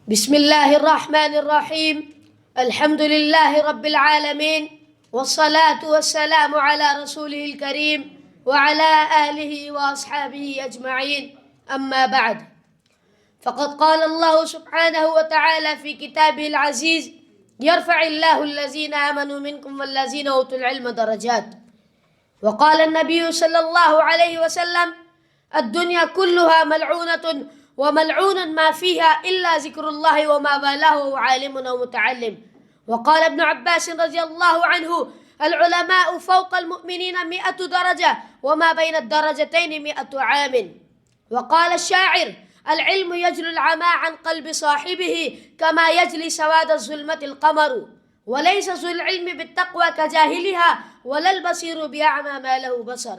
بسم الله الرحمن الرحيم. الحمد لله رب العالمين، والصلاة والسلام على رسوله الكريم وعلى آله وأصحابه أجمعين، أما بعد، فقد قال الله سبحانه وتعالى في كتابه العزيز: يرفع الله الذين آمنوا منكم والذين أوتوا العلم درجات. وقال النبي صلى الله عليه وسلم: الدنيا كلها ملعونة وملعون ما فيها إلا ذكر الله وما والاه عالم أو متعلم. وقال ابن عباس رضي الله عنه: العلماء فوق المؤمنين 100 درجة، وما بين الدرجتين 100 عام. وقال الشاعر: العلم يجلو العمى عن قلب صاحبه كما يجلي سواد الظلمة القمر، وليس ذو العلم بالتقوى كجاهلها ولا البصير بأعمى ما له بصر.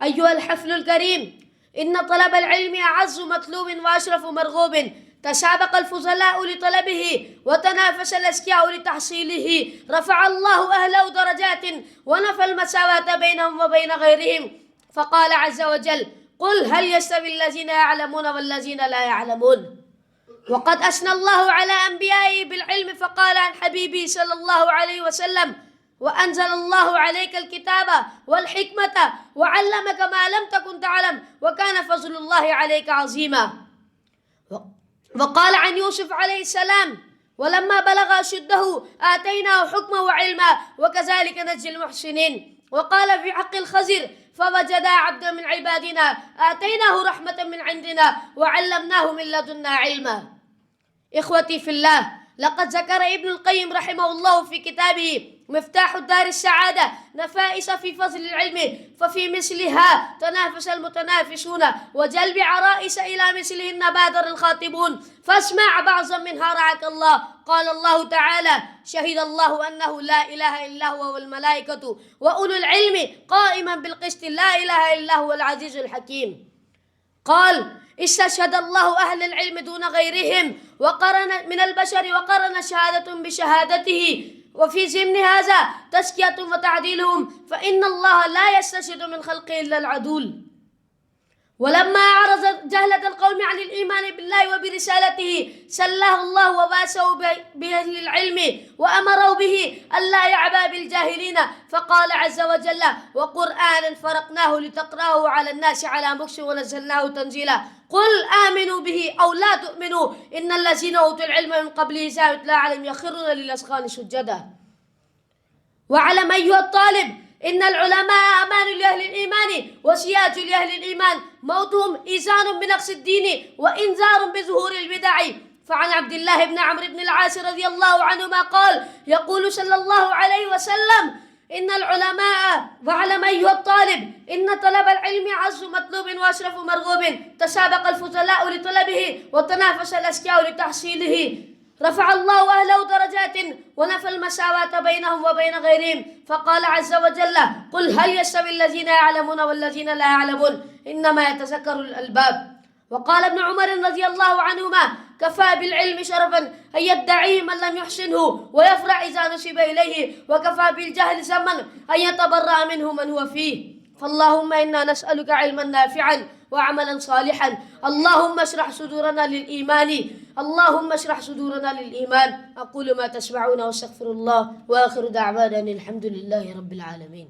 أيها الحفل الكريم، إن طلب العلم أعز مطلوب وأشرف مرغوب. تسابق الفضلاء لطلبه وتنافس الأذكياء لتحصيله. رفع الله أهله درجات ونفى المساواة بينهم وبين غيرهم، فقال عز وجل: قل هل يستوي الذين يعلمون والذين لا يعلمون. وقد أثنى الله على أنبيائه بالعلم، فقال عن حبيبه صلى الله عليه وسلم: وأنزل الله عليك الكتاب والحكمة وعلمك ما لم تكن تعلم وكان فضل الله عليك عظيما. وقال عن يوسف عليه السلام: ولما بلغ أشده آتيناه حكما وعلما وكذلك نجزي المحسنين. وقال في حق الخضر: فوجدا عبدا من عبادنا آتيناه رحمة من عندنا وعلمناه من لدنا علما. إخوتي في الله، لقد ذكر ابن القيم رحمه الله في كتابه مفتاح الدار السعادة نفائس في فضل العلم، ففي مثلها تنافس المتنافسون، وجلب عرائس إلى مثلهن بادر الخاطبون. فاسمع بعضا منها رعاك الله. قال الله تعالى: شهد الله أنه لا إله إلا هو والملائكة وأولو العلم قائما بالقسط لا إله إلا هو العزيز الحكيم. قال: استشهد الله أهل العلم دون غيرهم وقرن من البشر، وقرن شهادة بشهادته، وفي ضمن هذا تزكية وتعديلهم، فإن الله لا يستشهد من خلقه إلا العدول. ولما أعرض جهلة القوم عن الإيمان بالله وبرسالته سلاه الله وباسه بأهل العلم وأمره به ألا يعبى بالجاهلين، فقال عز وجل: وقرآنا فرقناه لتقرأه على الناس على مكث ونزلناه تنزيلا. قل آمنوا به أو لا تؤمنوا إن الذين أوتوا العلم من قبله إذا يتلى عليهم يخرون للأذقان سجدا. واعلم أيها الطالب إن العلماء أمان لأهل الإيمان وسياج لأهل الإيمان، موتهم إيذان بنقص الدين وإنذار بظهور البدع. فعن عبد الله بن عمرو بن العاص رضي الله عنهما قال: يقول صلى الله عليه وسلم: إن العلماء، واعلم أيها الطالب إن طلب العلم أعز مطلوب وأشرف مرغوب. تسابق الفضلاء لطلبه وتنافس الأذكياء لتحصيله. رفع الله أهله درجات ونفى المساواة بينهم وبين غيرهم، فقال عز وجل: قل هل يستوي الذين يعلمون والذين لا يعلمون إنما يتذكر الألباب. وقال ابن عمر رضي الله عنهما: كفى بالعلم شرفا أن يدعيه من لم يحسنه ويفرح إذا نسب إليه، وكفى بالجهل ذما أن يتبرأ منه من هو فيه. فاللهم إنا نسألك علما نافعا وعملا صالحا. اللهم اشرح صدورنا للإيمان، اللهم اشرح صدورنا للإيمان. أقول ما تسمعون واستغفر الله، وآخر دعوانا الحمد لله رب العالمين.